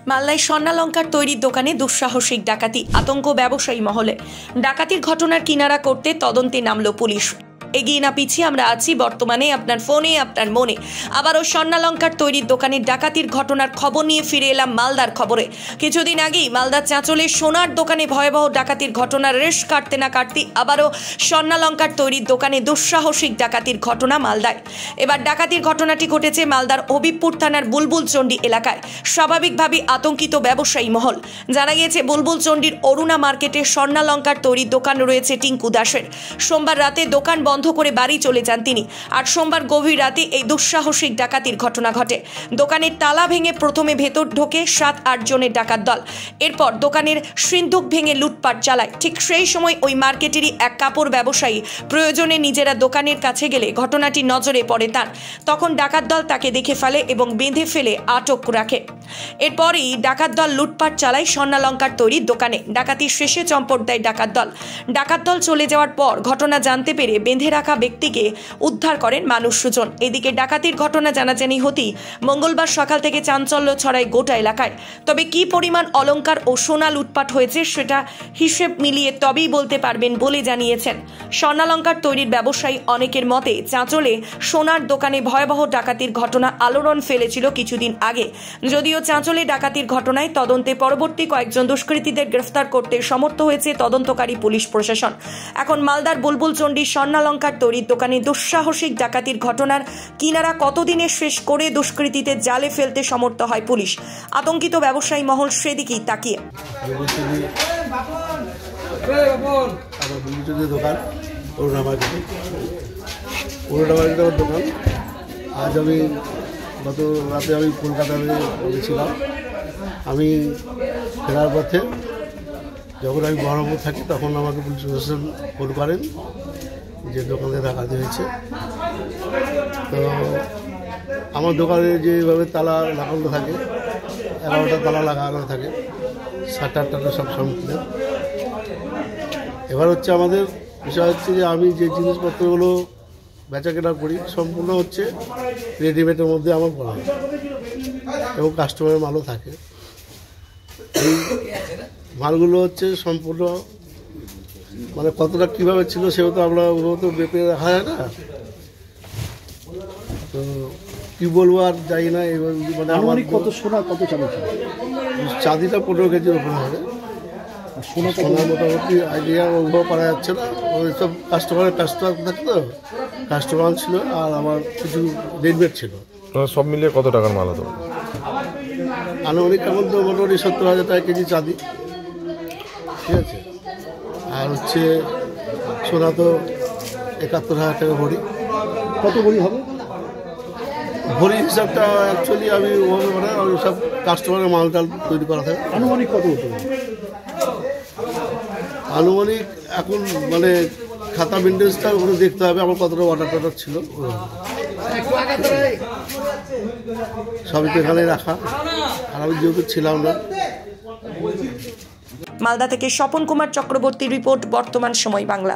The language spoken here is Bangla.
মালদায় স্বর্ণালঙ্কার তৈরির দোকানে দুঃসাহসিক ডাকাতি, আতঙ্ক ব্যবসায়ী মহলে। ডাকাতির ঘটনার কিনারা করতে তদন্তে নামল পুলিশ। এগিয়ে না পিছিয়ে আমরা আছি বর্তমানে আপনার ফোনে, আপনার মনে। আবারও স্বর্ণালঙ্কার তৈরির দোকানে ডাকাতির ঘটনার খবর নিয়ে ফিরে এলাম মালদার খবরে। কিছুদিন আগেই মালদার চাঁচলে সোনার দোকানে ভয়াবহ ডাকাতির ঘটনার রেশ কাটতে না কাটতে আবারও স্বর্ণালঙ্কার তৈরির দোকানে দুঃসাহসিক ডাকাতির ঘটনা মালদায়। এবার ডাকাতির ঘটনাটি ঘটেছে মালদার হবিবপুর থানার বুলবুলচন্ডী এলাকায়। স্বাভাবিকভাবে আতঙ্কিত ব্যবসায়ী মহল। জানা গিয়েছে বুলবুলচন্ডীর অরুণা মার্কেটে স্বর্ণালঙ্কার তৈরির দোকান রয়েছে টিঙ্কু দাসের। সোমবার রাতে দোকান বন্ধ করে বাড়ি চলে যান তিনি। আর সোমবার গভীর রাতে এই দুঃসাহসিক ডাকাতির ঘটনা ঘটে। দোকানের তালা ভেঙে প্রথমে ভেতর ঢোকে 7-8 জনের ডাকাত দল। এরপর দোকানের সিন্ধুক ভেঙে লুটপাট চালায়। ঠিক সেই সময় ওই মার্কেটেরই এক কাপড় ব্যবসায়ী প্রয়োজনে নিজেরা দোকানের কাছে গেলে ঘটনাটি নজরে পড়ে তার। তখন ডাকাত দল তাকে দেখে ফেলে এবং বেঁধে ফেলে আটক রাখে। এরপরই ডাকাত দল লুটপাট চালায় স্বর্ণালঙ্কার তৈরির দোকানে। ডাকাতির শেষে চম্পট দেয় ডাকাত দল। ডাকাত দল চলে যাওয়ার পর ঘটনা জানতে পেরে বেঁধে রাখা ব্যক্তিকে উদ্ধার করেন মানুষ সুজন। এদিকে ডাকাতির ঘটনা জানাজানি হতেই মঙ্গলবার সকাল থেকে চাঞ্চল্য ছড়ায় গোটা এলাকায়। তবে কি পরিমাণ অলংকার ও সোনা লুটপাট হয়েছে সেটা হিসেব মিলিয়ে তবেই বলতে পারবেন বলে জানিয়েছেন স্বর্ণালঙ্কার তৈরির ব্যবসায়ী। অনেকের মতে চাঁচলে সোনার দোকানে ভয়াবহ ডাকাতির ঘটনা আলোড়ন ফেলেছিল কিছুদিন আগে। যদিও চাঁচলে ডাকাতির ঘটনায় তদন্তে পরবর্তী কয়েকজন দুষ্কৃতীদের গ্রেফতার করতে সমর্থ হয়েছে তদন্তকারী পুলিশ প্রশাসন। এখন মালদার বুলবুলচন্ডী স্বর্ণালঙ্কার তৈরির দোকানে দুঃসাহসিক ডাকাতির ঘটনার কিনারা কতদিনে শেষ করে দুষ্কৃতীদের জালে ফেলতে সমর্থ হয় পুলিশ। আতঙ্কিত ব্যবসায়ী মহল সেদিকেই তাকিয়ে। দোকান অরুণা মার্কেটের দোকান। আজ আমি গত রাতে আমি কলকাতায় গেছিলাম। আমি ফেরার পথে যখন আমি বহরমপুর থাকি তখন আমাকে পুলিশ প্রশাসন ফোন করেন যে দোকানে ডাকাতি হয়েছে। তো আমার দোকানে যেভাবে তালা লাগানো থাকে, 11টা তালা লাগানো থাকে, 7-8টা সব সম্পূর্ণ। এবার হচ্ছে আমাদের বিষয় হচ্ছে যে আমি যে জিনিসপত্রগুলো বেচা কেনা করি সম্পূর্ণ হচ্ছে রেডিমেডের মধ্যে আমার করা হয় এবং কাস্টমারের মালও থাকে। এই মালগুলো হচ্ছে সম্পূর্ণ মানে কতটা কীভাবে ছিল সেও তো আমরা তো বেপে রাখা যায় না। তো কী বলবো আর যাই না। এবার মানে আমার কত সোনা কত চাঁদিটা 15 কেজির উপরে হবে। সোনার মোটামুটি আইডিয়া ওভাবে পারা যাচ্ছে না। ওই সব কাস্টমার থাকে তো, কাস্টমার ছিল আর আমার কিছু রেডমেড ছিল। সব মিলিয়ে কত টাকার মাল হতো? আনুমানিক এখন তো মোটামুটি 70,000 টাকা কেজি চাঁদি, ঠিক আছে। আর হচ্ছে সোনা তো 71,000 টাকা ভরি। কত ভরি হবে? ভরি হিসাবটা অ্যাকচুয়ালি আমি ওভাবে মানে ওই সব কাস্টমারের মালটাল তৈরি করা থাকে। আনুমানিক কত হতো? আনুমানিক এখন মানে খাতা মেনটেন্সটা ওখানে দেখতে হবে আমার কতটা অর্ডার ছিল। সবই তো এখানে রাখা, আর আমি যেহেতু ছিলাম না। মালদা থেকে স্বপন কুমার চক্রবর্তী রিপোর্ট, বর্তমান সময় বাংলা।